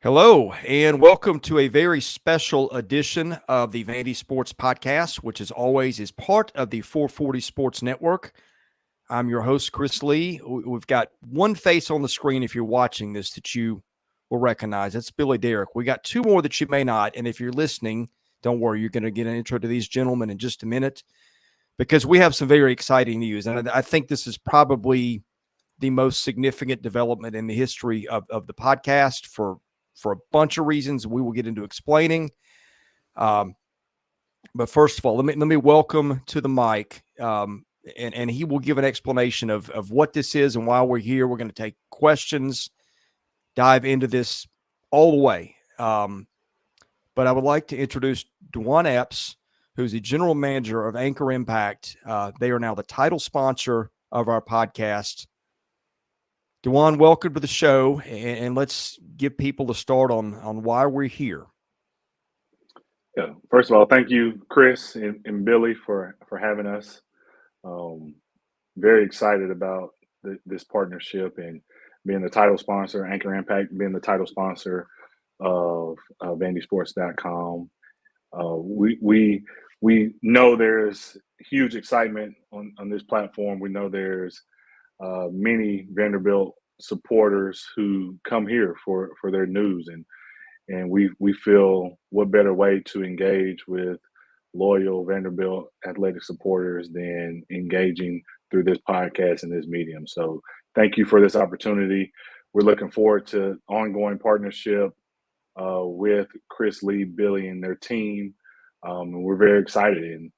Hello, and welcome to a very special edition of the VandySports podcast, which as always is part of the 440 Sports Network. I'm your host, Chris Lee. We've got one face on the screen if you're watching this that you will recognize. That's Billy Derrick. We got two more that you may not, and if you're listening, don't worry, you're going to get an intro to these gentlemen in just a minute because we have some very exciting news, and I think this is probably the most significant development in the history of the podcast for a bunch of reasons we will get into explaining. But first of all, let me welcome to the mic, and he will give an explanation of what this is and why we're here. We're going to take questions, dive into this all the way. But I would like to introduce D'Juan Epps, who's the general manager of Anchor Impact. They are now the title sponsor of our podcast. D'Juan, welcome to the show, and let's give people a start on why we're here. Yeah. First of all, thank you, Chris and Billy, for having us. Very excited about this partnership and being the title sponsor, Anchor Impact, being the title sponsor of VandySports.com. We know there's huge excitement on this platform. We know there's many Vanderbilt supporters who come here for their news, and we feel what better way to engage with loyal Vanderbilt athletic supporters than engaging through this podcast and this medium. So thank you for this opportunity. We're looking forward to ongoing partnership with Chris, Lee, Billy, and their team. And we're very excited. And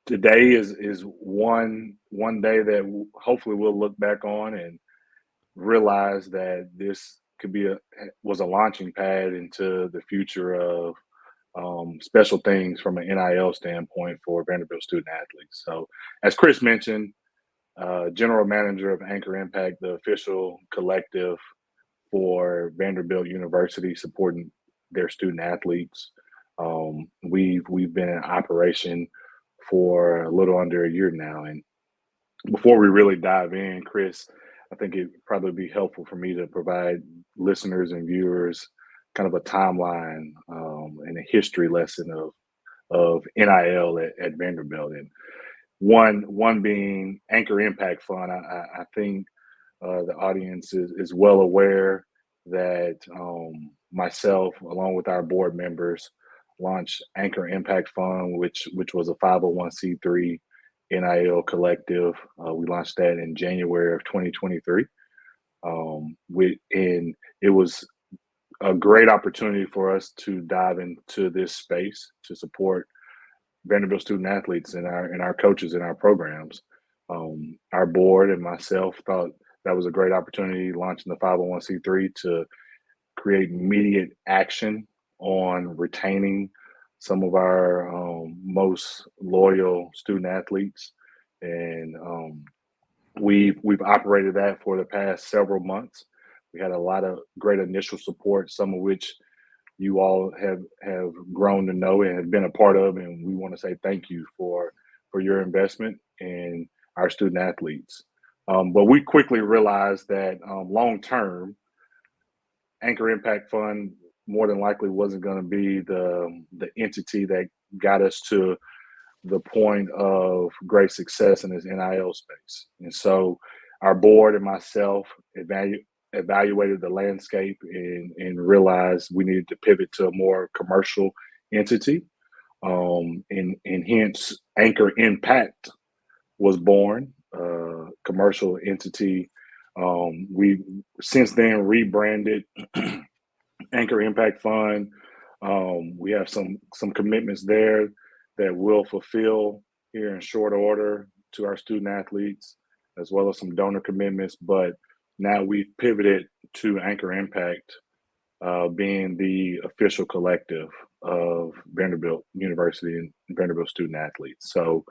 today is one day that hopefully we'll look back on and realize that this could be was a launching pad into the future of special things from an NIL standpoint for Vanderbilt student athletes. So, as Chris mentioned, general manager of Anchor Impact, the official collective for Vanderbilt University supporting their student athletes. We've been in operation for a little under a year now, and before we really dive in, Chris, I think it'd probably be helpful for me to provide listeners and viewers kind of a timeline and a history lesson of NIL at Vanderbilt. And one being Anchor Impact Fund. I think the audience is well aware that myself, along with our board members, launched Anchor Impact Fund, which was a 501c3 NIL collective. We launched that in January of 2023. And it was a great opportunity for us to dive into this space to support Vanderbilt student athletes and our coaches in our programs. Our board and myself thought that was a great opportunity launching the 501c3 to create immediate action on retaining some of our most loyal student athletes, and we've operated that for the past several months. We had a lot of great initial support, some of which you all have grown to know and have been a part of, and we want to say thank you for your investment in our student athletes. But we quickly realized that long term, Anchor Impact Fund more than likely wasn't going to be the entity that got us to the point of great success in this NIL space. And so our board and myself evaluated the landscape and realized we needed to pivot to a more commercial entity. And hence Anchor Impact was born, commercial entity. We since then rebranded Anchor Impact Fund. We have some commitments there that we'll fulfill here in short order to our student athletes, as well as some donor commitments. But now we've pivoted to Anchor Impact, being the official collective of Vanderbilt University and Vanderbilt student athletes. So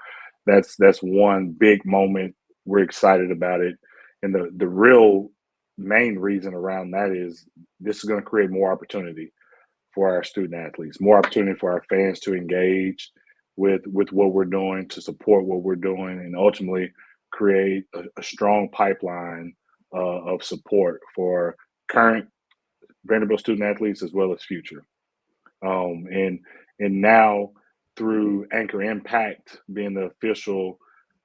that's one big moment. We're excited about it. And the real main reason around that is this is going to create more opportunity for our student athletes, more opportunity for our fans to engage with what we're doing, to support what we're doing, and ultimately create a strong pipeline of support for current Vanderbilt student athletes as well as future. And now through Anchor Impact being the official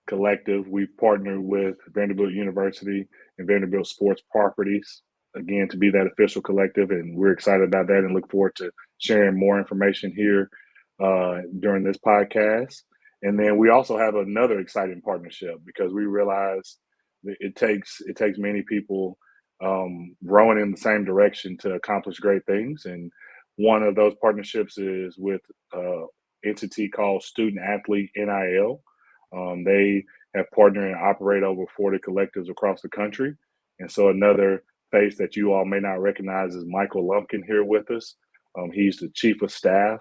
collective, we've partnered with Vanderbilt University and Vanderbilt Sports Properties again to be that official collective, and we're excited about that and look forward to sharing more information here during this podcast. And then we also have another exciting partnership because we realize that it takes many people rowing in the same direction to accomplish great things. And one of those partnerships is with an entity called Student Athlete NIL. They have partnered and operate over 40 collectives across the country. And so another face that you all may not recognize is Michael Lumpkin here with us. He's the chief of staff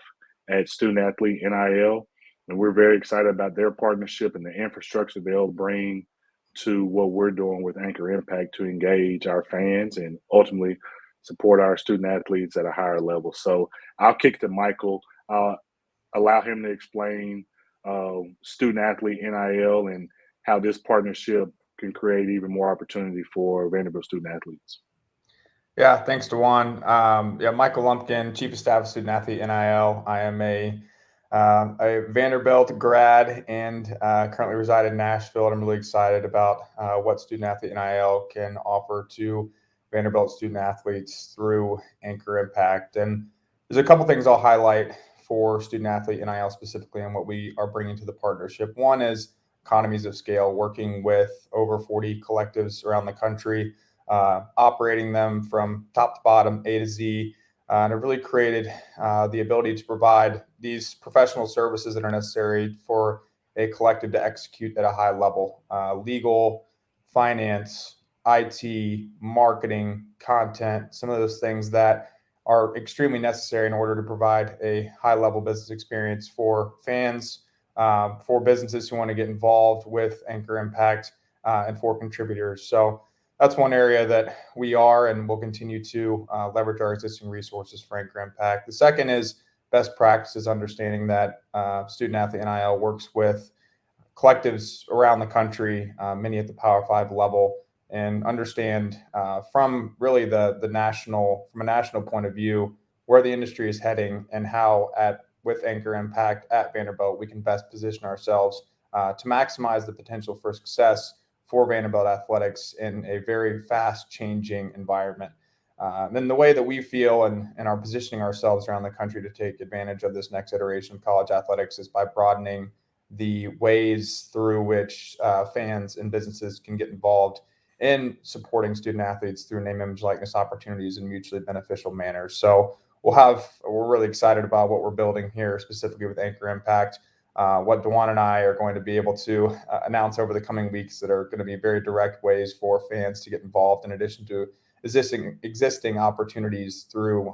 at Student Athlete NIL. And we're very excited about their partnership and the infrastructure they'll bring to what we're doing with Anchor Impact to engage our fans and ultimately support our student athletes at a higher level. So I'll kick to Michael. I'll allow him to explain student athlete NIL and how this partnership can create even more opportunity for Vanderbilt student athletes. Yeah, thanks, D'Juan. Michael Lumpkin, Chief of Staff of Student Athlete NIL. I am a Vanderbilt grad and currently reside in Nashville. And I'm really excited about what Student Athlete NIL can offer to Vanderbilt student athletes through Anchor Impact. And there's a couple things I'll highlight for Student Athlete NIL specifically and what we are bringing to the partnership. One is economies of scale, working with over 40 collectives around the country, operating them from top to bottom, A to Z, and have really created the ability to provide these professional services that are necessary for a collective to execute at a high level. Legal, finance, IT, marketing, content, some of those things that are extremely necessary in order to provide a high-level business experience for fans, for businesses who want to get involved with Anchor Impact, and for contributors. So that's one area that we are and will continue to leverage our existing resources for Anchor Impact. The second is best practices, understanding that Student Athlete NIL works with collectives around the country, many at the Power 5 level, and understand from really from a national point of view, where the industry is heading and how with Anchor Impact at Vanderbilt, we can best position ourselves to maximize the potential for success for Vanderbilt athletics in a very fast changing environment. Then the way that we feel and are positioning ourselves around the country to take advantage of this next iteration of college athletics is by broadening the ways through which fans and businesses can get involved in supporting student athletes through name, image, likeness opportunities in mutually beneficial manners. So we're really excited about what we're building here, specifically with Anchor Impact. What D'Juan and I are going to be able to announce over the coming weeks that are going to be very direct ways for fans to get involved, in addition to existing opportunities through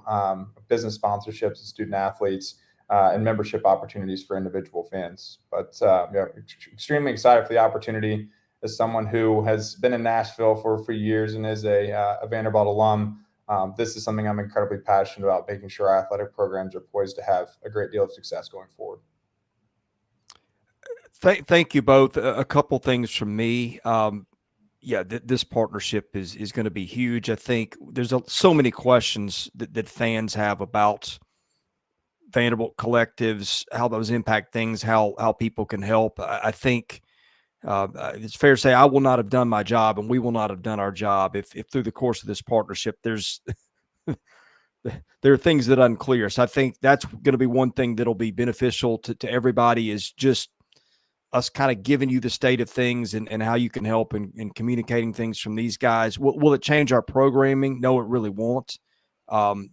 business sponsorships of student athletes and membership opportunities for individual fans. But extremely excited for the opportunity. As someone who has been in Nashville for years and is a Vanderbilt alum, this is something I'm incredibly passionate about, making sure our athletic programs are poised to have a great deal of success going forward. Thank you both. A couple things from me. This partnership is going to be huge. I think there's so many questions that fans have about Vanderbilt collectives, how those impact things, how people can help. I think it's fair to say I will not have done my job and we will not have done our job if through the course of this partnership there's there are things that are unclear. So I think that's going to be one thing that'll be beneficial to everybody, is just us kind of giving you the state of things and how you can help in communicating things from these guys. Will it change our programming? No, it really won't.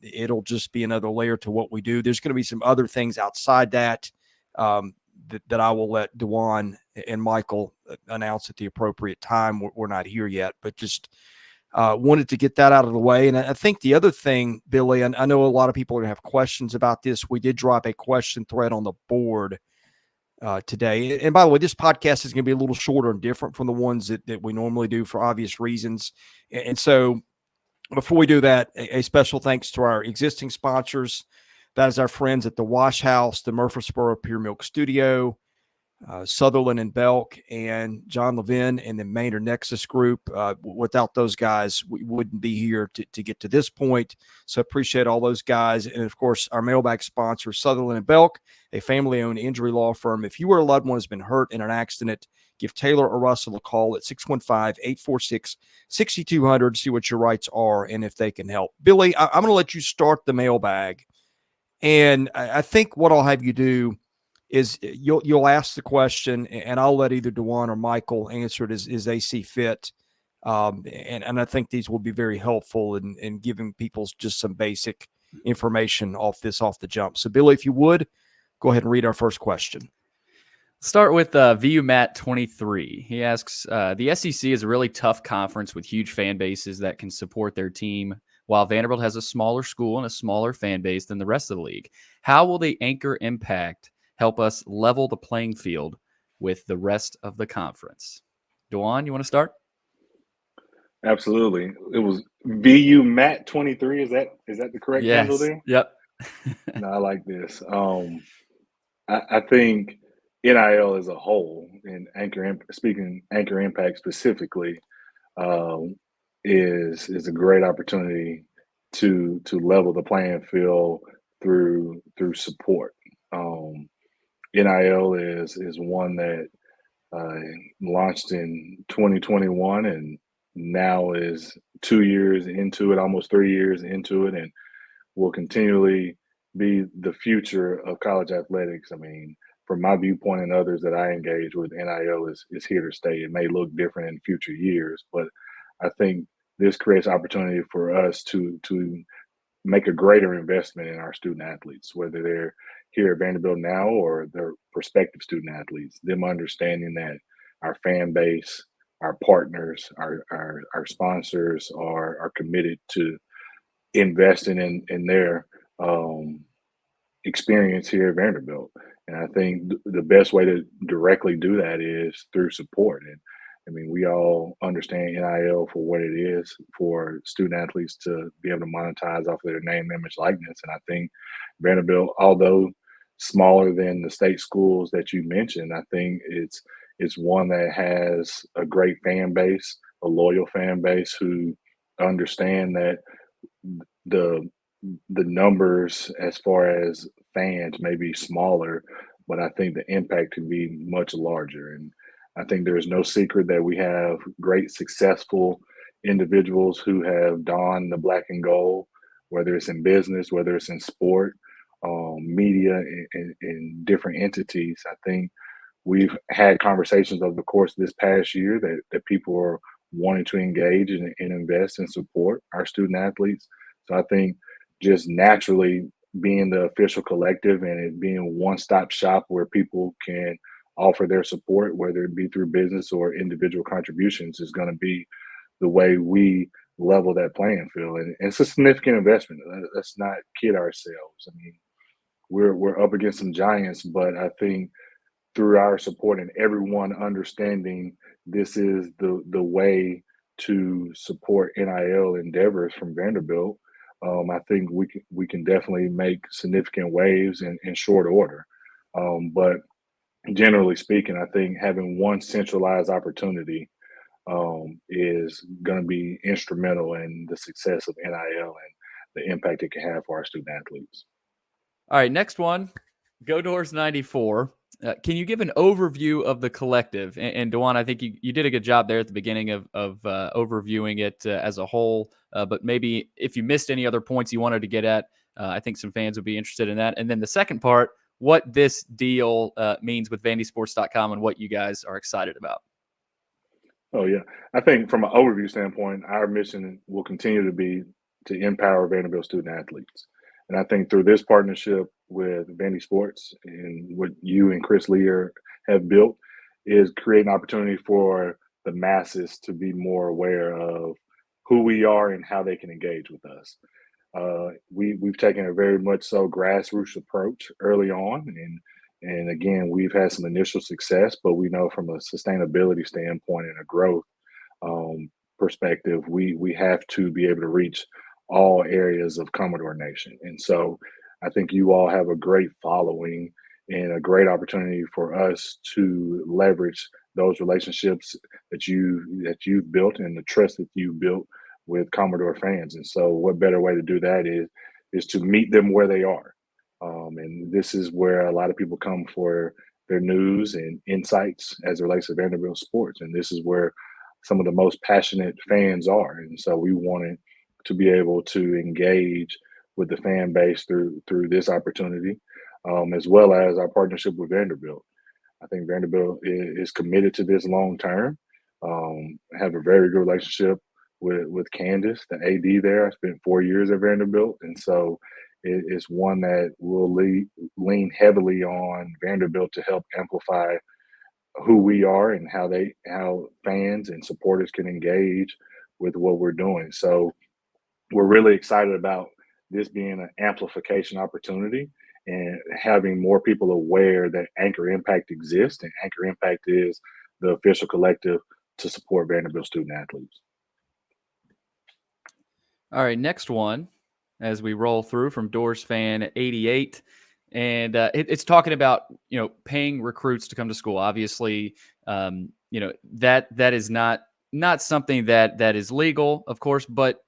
It'll just be another layer to what we do. There's going to be some other things outside that that I will let D'Juan and Michael announce at the appropriate time. We're not here yet, but just wanted to get that out of the way. And I think the other thing, Billy, and I know a lot of people are going to have questions about this. We did drop a question thread on the board today. And by the way, this podcast is going to be a little shorter and different from the ones that we normally do for obvious reasons. And so before we do that, a special thanks to our existing sponsors. That is our friends at the Wash House, the Murfreesboro Pure Milk Studio, Sutherland and Belk and John Levin and the Maynard Nexus group. Without those guys, we wouldn't be here to get to this point. So appreciate all those guys. And of course, our mailbag sponsor, Sutherland and Belk, a family-owned injury law firm. If you or a loved one has been hurt in an accident, give Taylor or Russell a call at 615-846-6200, see what your rights are and if they can help. Billy, I'm going to let you start the mailbag. And I think what I'll have you do is you'll ask the question, and I'll let either D'Juan or Michael answer it as they see fit. And I think these will be very helpful in giving people just some basic information off the jump. So, Billy, if you would, go ahead and read our first question. Start with VU Matt 23. He asks, the SEC is a really tough conference with huge fan bases that can support their team, while Vanderbilt has a smaller school and a smaller fan base than the rest of the league. How will the anchor impact help us level the playing field with the rest of the conference? D'Juan, you want to start? Absolutely. It was VU Matt 23. Is that the correct handle there? Yep. No, I like this. I think NIL as a whole, and speaking anchor impact specifically, is a great opportunity to level the playing field through support. NIL is one that launched in 2021 and now is 2 years into it, almost 3 years into it, and will continually be the future of college athletics. I mean, from my viewpoint and others that I engage with, NIL is here to stay. It may look different in future years, but I think this creates opportunity for us to make a greater investment in our student athletes, whether they're here at Vanderbilt now or they're prospective student athletes, them understanding that our fan base, our partners, our sponsors are committed to investing in their experience here at Vanderbilt. And I think the best way to directly do that is through support. And I mean, we all understand NIL for what it is for student athletes to be able to monetize off of their name, image, likeness. And I think Vanderbilt, although smaller than the state schools that you mentioned, I think it's one that has a great fan base, a loyal fan base who understand that the numbers as far as fans may be smaller, but I think the impact can be much larger. And I think there is no secret that we have great, successful individuals who have donned the black and gold, whether it's in business, whether it's in sport, media, and different entities. I think we've had conversations over the course of this past year that people are wanting to engage and invest and support our student athletes. So I think just naturally being the official collective and it being a one-stop shop where people can offer their support, whether it be through business or individual contributions, is going to be the way we level that playing field. And it's a significant investment. Let's not kid ourselves. I mean, we're up against some giants, but I think through our support and everyone understanding this is the way to support NIL endeavors from Vanderbilt, I think we can definitely make significant waves in short order. But generally speaking, I think having one centralized opportunity is going to be instrumental in the success of NIL and the impact it can have for our student athletes. All right, next one, Godors 94. Can you give an overview of the collective? And D'Juan, I think you did a good job there at the beginning of overviewing it as a whole. But maybe if you missed any other points you wanted to get at, I think some fans would be interested in that. And then the second part, what this deal means with VandySports.com and what you guys are excited about. Oh, yeah. I think from an overview standpoint, our mission will continue to be to empower Vanderbilt student athletes. And I think through this partnership with VandySports and what you and Chris Lee have built is create an opportunity for the masses to be more aware of who we are and how they can engage with us. We've taken a very much so grassroots approach early on, and again, we've had some initial success, but we know from a sustainability standpoint and a growth perspective, we have to be able to reach all areas of Commodore Nation. And so I think you all have a great following and a great opportunity for us to leverage those relationships that you've built and the trust that you've built with Commodore fans. And so, what better way to do that is to meet them where they are. And this is where a lot of people come for their news and insights as it relates to Vanderbilt sports. And this is where some of the most passionate fans are. And so we wanted to be able to engage with the fan base through this opportunity, as well as our partnership with Vanderbilt. I think Vanderbilt is committed to this long term. Have a very good relationship with Candace, the AD there. I spent 4 years at Vanderbilt, and so it's one that will lean heavily on Vanderbilt to help amplify who we are and how fans and supporters can engage with what we're doing. So we're really excited about this being an amplification opportunity and having more people aware that Anchor Impact exists, and Anchor Impact is the official collective to support Vanderbilt student athletes. All right, next one as we roll through from Doors Fan 88. And it's talking about, paying recruits to come to school. Obviously, that is not something that is legal, of course, but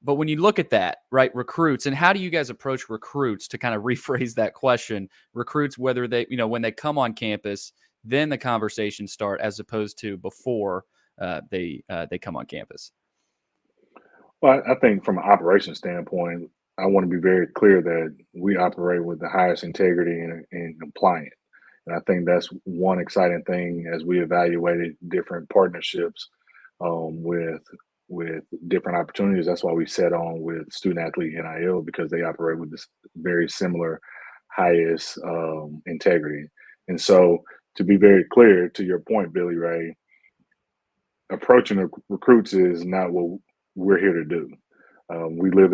when you look at that, right, recruits, and how do you guys approach recruits, to kind of rephrase that question, recruits, whether they, when they come on campus, then the conversations start as opposed to before they come on campus? Well, I think from an operations standpoint, I want to be very clear that we operate with the highest integrity and compliance. And I think that's one exciting thing as we evaluated different partnerships with different opportunities. That's why we set on with student athlete NIL, because they operate with this very similar highest integrity. And so, to be very clear to your point, Billy Ray, approaching the recruits is not what we're here to do. We leave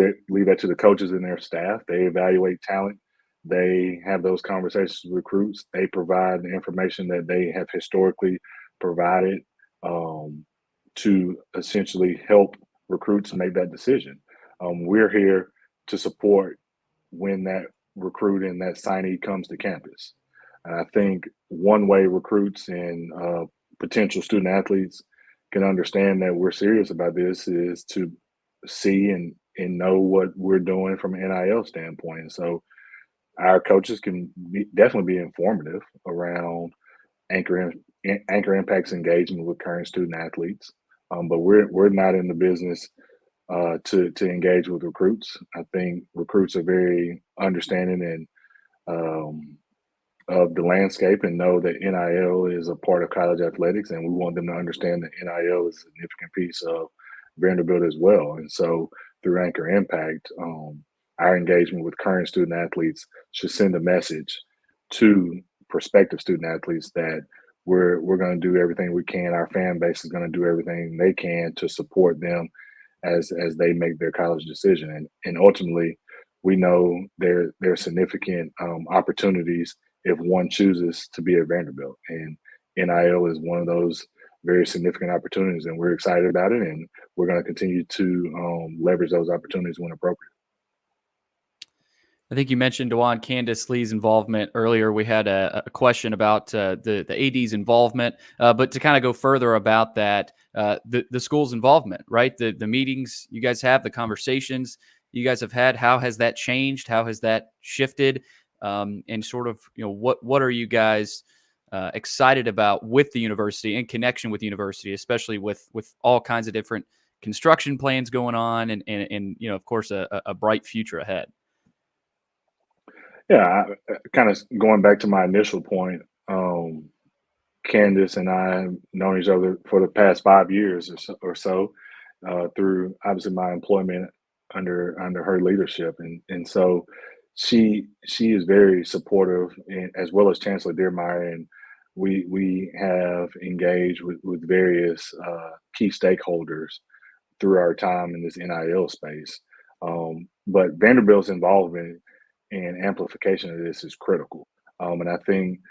that to the coaches and their staff. They evaluate talent. They have those conversations with recruits. They provide the information that they have historically provided to essentially help recruits make that decision. We're here to support when that recruit and that signee comes to campus. And I think one way recruits and potential student athletes can understand that we're serious about this is to see and know what we're doing from an NIL standpoint. And so our coaches can definitely be informative around Anchor Impact's engagement with current student athletes. But we're not in the business to engage with recruits. I think recruits are very understanding and of the landscape and know that NIL is a part of college athletics, and we want them to understand that NIL is a significant piece of Vanderbilt as well. And so through Anchor Impact, our engagement with current student athletes should send a message to prospective student athletes that we're going to do everything we can. Our fan base is going to do everything they can to support them as they make their college decision. And ultimately, we know there are significant opportunities if one chooses to be at Vanderbilt. And NIL is one of those very significant opportunities, and we're excited about it, and we're going to continue to leverage those opportunities when appropriate. I think you mentioned, D'Juan, Candace Lee's involvement earlier. We had a question about the AD's involvement, but to kind of go further about that, the school's involvement, right? The meetings you guys have, the conversations you guys have had, how has that changed? How has that shifted? And sort of, what are you guys excited about with the university, in connection with the university, especially with all kinds of different construction plans going on and of course, a bright future ahead? Yeah, kind of going back to my initial point, Candace and I have known each other for the past 5 years or so through obviously my employment under her leadership, and so she is very supportive, and, as well as Chancellor Dearmeyer, and we have engaged with various key stakeholders through our time in this NIL space. But Vanderbilt's involvement and amplification of this is critical. And I think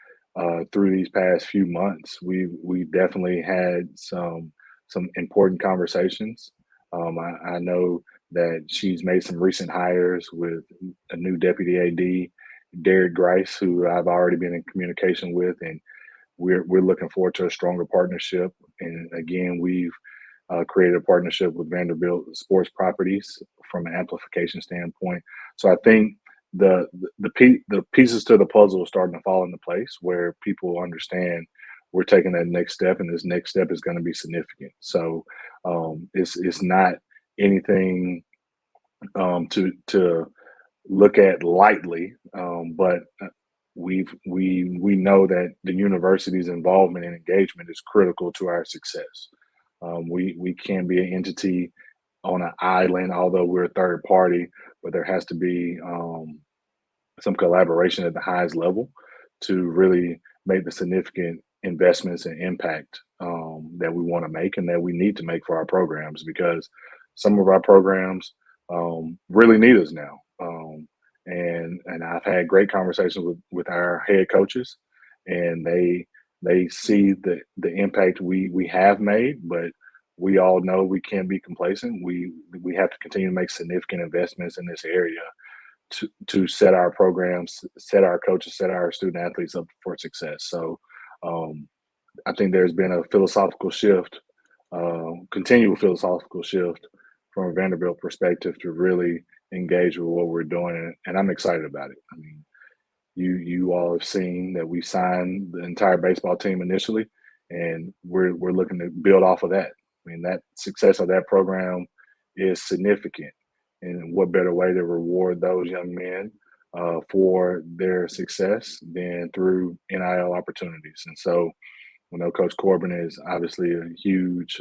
through these past few months, we definitely had some important conversations. I know that she's made some recent hires with a new deputy AD Derrick Grice, who I've already been in communication with, and we're looking forward to a stronger partnership. And again, we've created a partnership with Vanderbilt Sports Properties from an amplification standpoint. So I think the pieces to the puzzle are starting to fall into place where people understand we're taking that next step, and this next step is going to be significant. So it's not anything to look at lightly, but we know that the university's involvement and engagement is critical to our success. We can't be an entity on an island, although we're a third party, but there has to be some collaboration at the highest level to really make the significant investments and impact that we want to make and that we need to make for our programs, because some of our programs really need us now. And I've had great conversations with our head coaches, and they see the impact we have made, but we all know we can't be complacent. We have to continue to make significant investments in this area to set our programs, set our coaches, set our student athletes up for success. So I think there's been a philosophical shift, continual philosophical shift from a Vanderbilt perspective to really engage with what we're doing, and I'm excited about it. I mean, you all have seen that we signed the entire baseball team initially, and we're looking to build off of that. I mean, that success of that program is significant, and what better way to reward those young men for their success than through NIL opportunities. And so, we know Coach Corbin is obviously a huge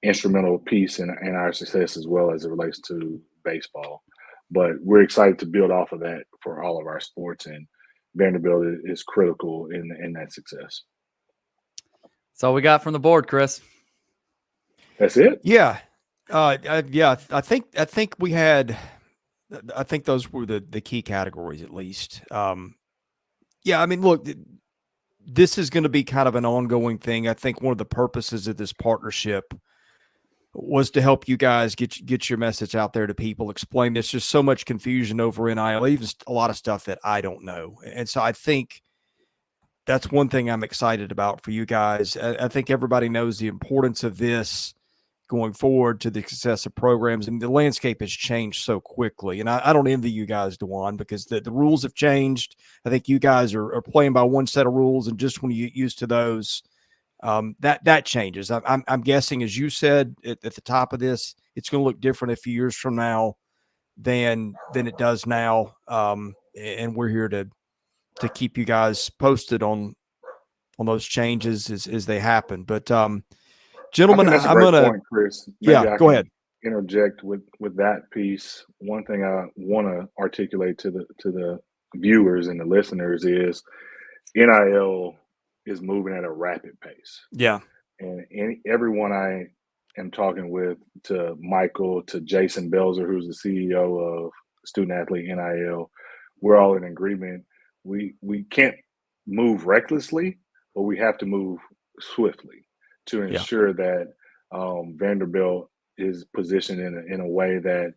instrumental piece in our success as well as it relates to baseball. But we're excited to build off of that for all of our sports, and Vanderbilt is critical in that success. That's all we got from the board, Chris. That's it. Yeah. Yeah. I think we had, I think those were the key categories at least. Yeah. I mean, look, this is going to be kind of an ongoing thing. I think one of the purposes of this partnership was to help you guys get your message out there to people, explain there's just so much confusion over NIL, even a lot of stuff that I don't know. And so I think that's one thing I'm excited about for you guys. I think everybody knows the importance of this going forward to the success of programs, and the landscape has changed so quickly. And I don't envy you guys, D'Juan, because the rules have changed. I think you guys are playing by one set of rules, and just when you get used to those, that changes. I'm guessing, as you said at the top of this, it's going to look different a few years from now than it does now. And we're here to keep you guys posted on those changes as they happen. But gentlemen, that's a great point, Chris. Maybe I go can ahead. Interject with that piece. One thing I want to articulate to the viewers and the listeners is NIL is moving at a rapid pace. Yeah. And everyone I am talking with, to Michael, to Jason Belzer, who's the CEO of Student Athlete NIL, we're all in agreement. We can't move recklessly, but we have to move swiftly to ensure that Vanderbilt is positioned in a way that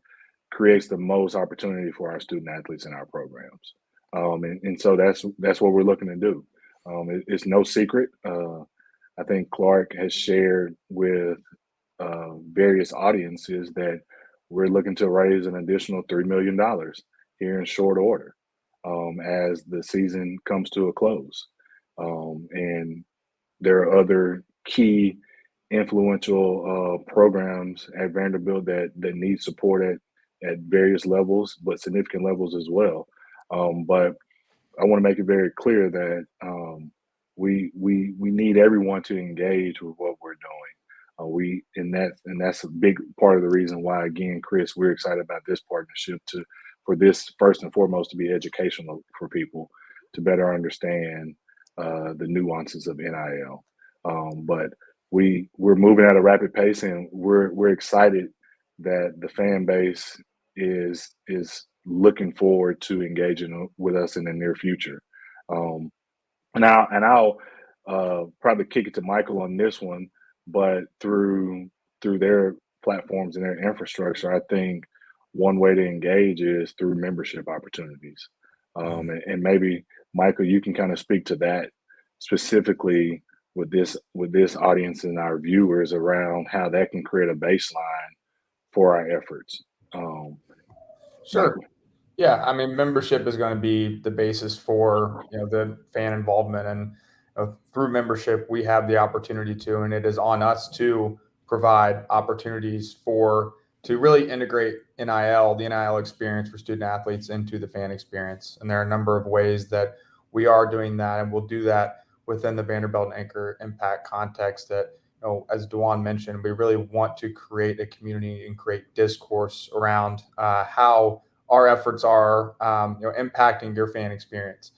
creates the most opportunity for our student athletes in our programs. And so that's what we're looking to do. It's no secret. I think Clark has shared with various audiences that we're looking to raise an additional $3 million here in short order as the season comes to a close. And there are other key influential programs at Vanderbilt that need support at various levels, but significant levels as well. But I want to make it very clear that we need everyone to engage with what we're doing. And that's a big part of the reason why, again, Chris, we're excited about this partnership for this first and foremost to be educational for people to better understand the nuances of NIL. But we're moving at a rapid pace, and we're excited that the fan base is looking forward to engaging with us in the near future. And I'll probably kick it to Michael on this one, but through their platforms and their infrastructure, I think one way to engage is through membership opportunities. And maybe Michael, you can kind of speak to that specifically with this audience and our viewers around how that can create a baseline for our efforts. Sure. Michael. Yeah, I mean, membership is going to be the basis for the fan involvement, and through membership, we have the opportunity to, and it is on us to provide opportunities to really integrate NIL, the NIL experience for student athletes, into the fan experience. And there are a number of ways that we are doing that, and we'll do that within the Vanderbilt Anchor Impact context. That as D'Juan mentioned, we really want to create a community and create discourse around how our efforts are impacting your fan experience,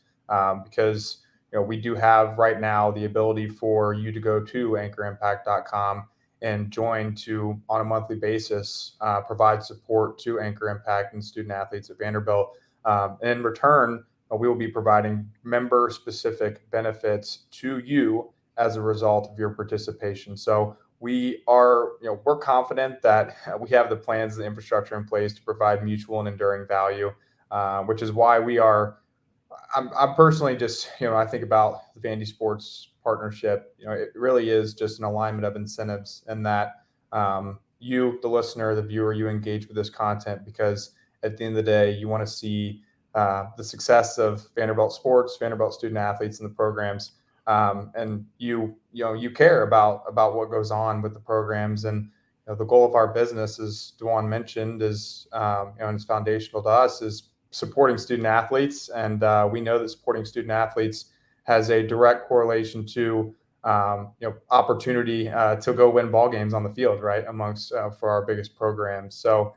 because we do have right now the ability for you to go to anchorimpact.com and join to, on a monthly basis, provide support to Anchor Impact and student athletes at Vanderbilt. And in return, we will be providing member-specific benefits to you as a result of your participation. So we're confident that we have the plans and the infrastructure in place to provide mutual and enduring value, which is why I'm personally just, I think about the VandySports partnership. It really is just an alignment of incentives, and that you, the listener, the viewer, you engage with this content because at the end of the day, you want to see the success of Vanderbilt sports, Vanderbilt student athletes, and the programs. And you care about what goes on with the programs. And the goal of our business, as D'Juan mentioned, is and it's foundational to us, is supporting student athletes. And we know that supporting student athletes has a direct correlation to opportunity to go win ball games on the field, right, amongst for our biggest programs. So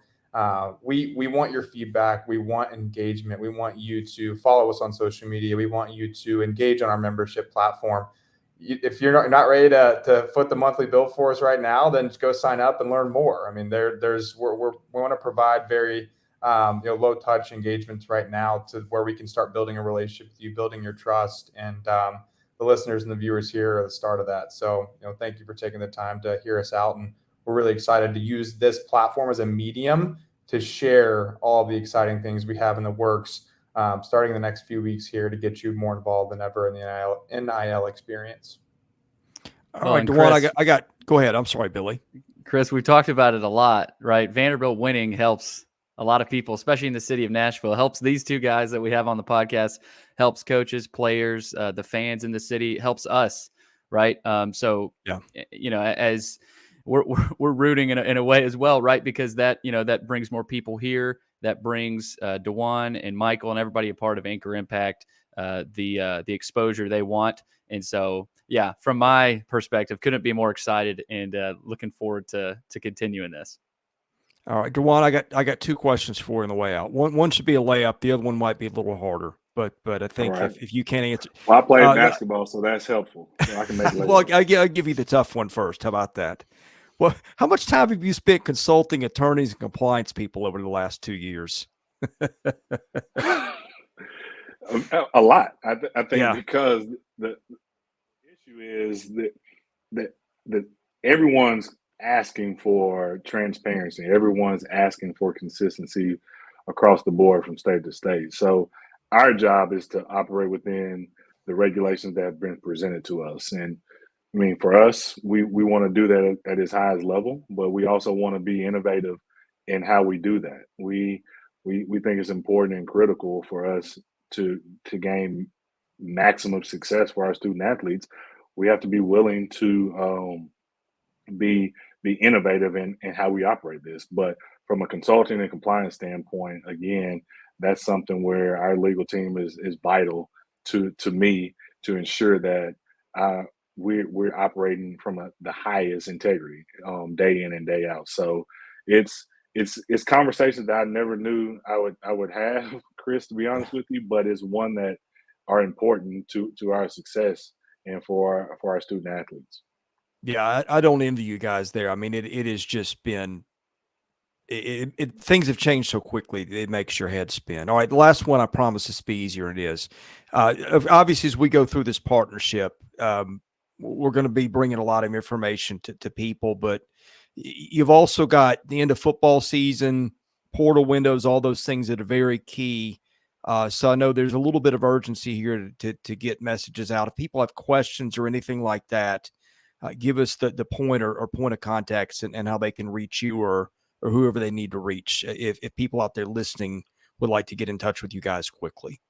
we want your feedback. We want engagement. We want you to follow us on social media. We want you to engage on our membership platform. If you're not ready to foot the monthly bill for us right now, then just go sign up and learn more. I mean, we want to provide very low touch engagements right now to where we can start building a relationship with you, building your trust, and the listeners and the viewers here are the start of that. So thank you for taking the time to hear us out, and we're really excited to use this platform as a medium to share all the exciting things we have in the works, starting the next few weeks here, to get you more involved than ever in the NIL experience. All right, D'Juan, I got. Go ahead. I'm sorry, Billy. Chris, we've talked about it a lot, right? Vanderbilt winning helps a lot of people, especially in the city of Nashville. It helps these two guys that we have on the podcast, helps coaches, players, the fans in the city, helps us, right? So, yeah, as we're rooting in a way as well, right? Because that brings more people here. That brings D'Juan and Michael and everybody a part of Anchor Impact, the exposure they want. And so, yeah, from my perspective, couldn't be more excited and looking forward to continuing this. All right, D'Juan, I got two questions for you on the way out. One should be a layup. The other one might be a little harder. But I think right. if you can't answer, well, I played basketball, so that's helpful. So I can make it. Well, I'll give you the tough one first. How about that? Well, how much time have you spent consulting attorneys and compliance people over the last 2 years? A lot. I think because the issue is that everyone's asking for transparency. Everyone's asking for consistency across the board from state to state. So our job is to operate within the regulations that have been presented to us. And I mean, for us, we want to do that at its highest level, but we also want to be innovative in how we do that. We think it's important and critical for us to gain maximum success for our student athletes. We have to be willing to be innovative in how we operate this. But from a consulting and compliance standpoint, again, that's something where our legal team is vital to me to ensure that we're operating from the highest integrity day in and day out. So it's conversations that I never knew I would have, Chris, to be honest with you, but it's one that are important to our success and for our student athletes. Yeah, I don't envy you guys there. I mean, it has just been things have changed so quickly, it makes your head spin. All right, the last one, I promise this will be easier than it is. Obviously, as we go through this partnership, we're going to be bringing a lot of information to people, but you've also got the end of football season, portal windows, all those things that are very key. So I know there's a little bit of urgency here to get messages out. If people have questions or anything like that, give us the point or point of contacts and how they can reach you or whoever they need to reach. If people out there listening would like to get in touch with you guys quickly.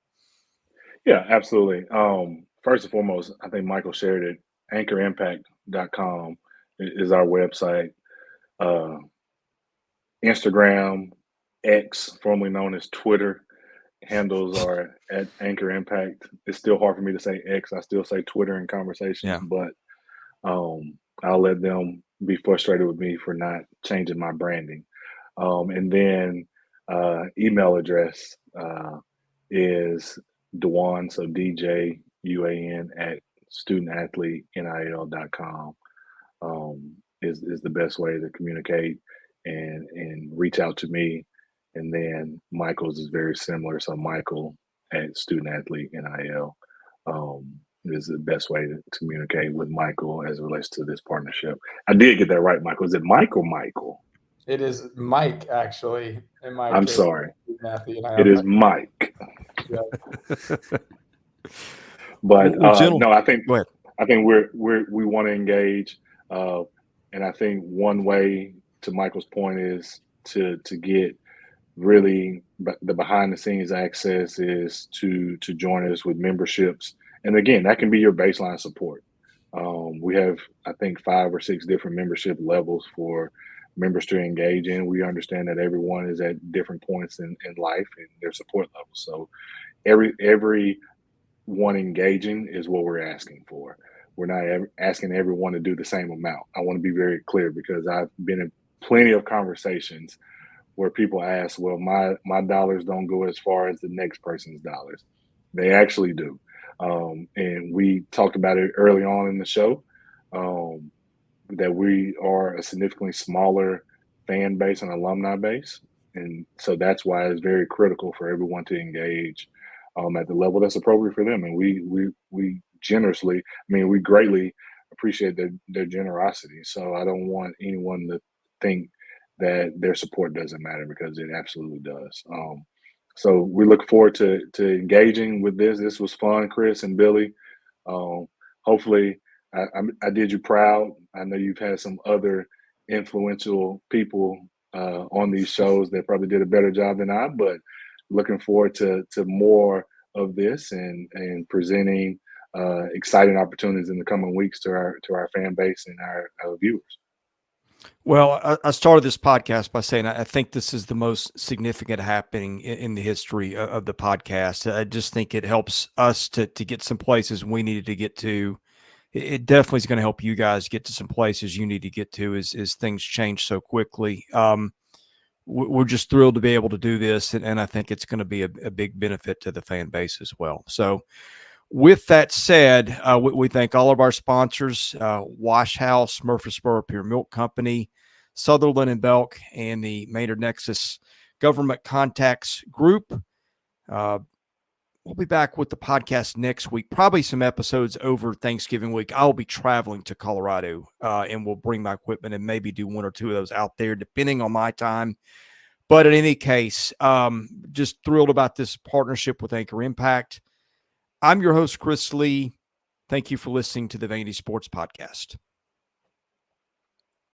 Yeah, absolutely. First and foremost, I think Michael shared it. AnchorImpact.com is our website. Instagram, X, formerly known as Twitter, handles are at Anchor Impact. It's still hard for me to say X. I still say Twitter in conversations, but I'll let them be frustrated with me for not changing my branding. And then email address is D'Juan, so DJUAN at studentathletenil.com is the best way to communicate and reach out to me. And then Michael's is very similar. So Michael at studentathletenil is the best way to communicate with Michael as it relates to this partnership. I did get that right, Michael. Is it Mike or Michael? It is Mike, actually. I'm sorry. It is Mike. Yeah. But no, I think go ahead. I think we want to engage, and I think one way, to Michael's point, is to get really the behind the scenes access is to join us with memberships, and again, that can be your baseline support. We have, I think, 5 or 6 different membership levels for members to engage in. We understand that everyone is at different points in life and their support levels. So every one engaging is what we're asking for. We're not asking everyone to do the same amount. I want to be very clear because I've been in plenty of conversations where people ask, well, my dollars don't go as far as the next person's dollars. They actually do. And we talked about it early on in the show, that we are a significantly smaller fan base and alumni base. And so that's why it's very critical for everyone to engage at the level that's appropriate for them. And we generously, we greatly appreciate their generosity. So I don't want anyone to think that their support doesn't matter, because it absolutely does. So we look forward to engaging with this. This was fun, Chris and Billy. Hopefully I did you proud. I know you've had some other influential people on these shows that probably did a better job than I, but looking forward to more of this and presenting exciting opportunities in the coming weeks to our fan base and our viewers. Well, I started this podcast by saying I think this is the most significant happening in the history of the podcast. I just think it helps us to get some places we needed to get to. It definitely is going to help you guys get to some places you need to get to as things change so quickly. We're just thrilled to be able to do this, and I think it's going to be a big benefit to the fan base as well. So with that said, we thank all of our sponsors, Wash House, Murfreesboro Pure Milk Company, Sutherland and Belk, and the Maynard Nexus Government Contacts Group. We'll be back with the podcast next week, probably some episodes over Thanksgiving week. I'll be traveling to Colorado, and we'll bring my equipment and maybe do 1 or 2 of those out there, depending on my time. But in any case, just thrilled about this partnership with Anchor Impact. I'm your host, Chris Lee. Thank you for listening to the VandySports Podcast.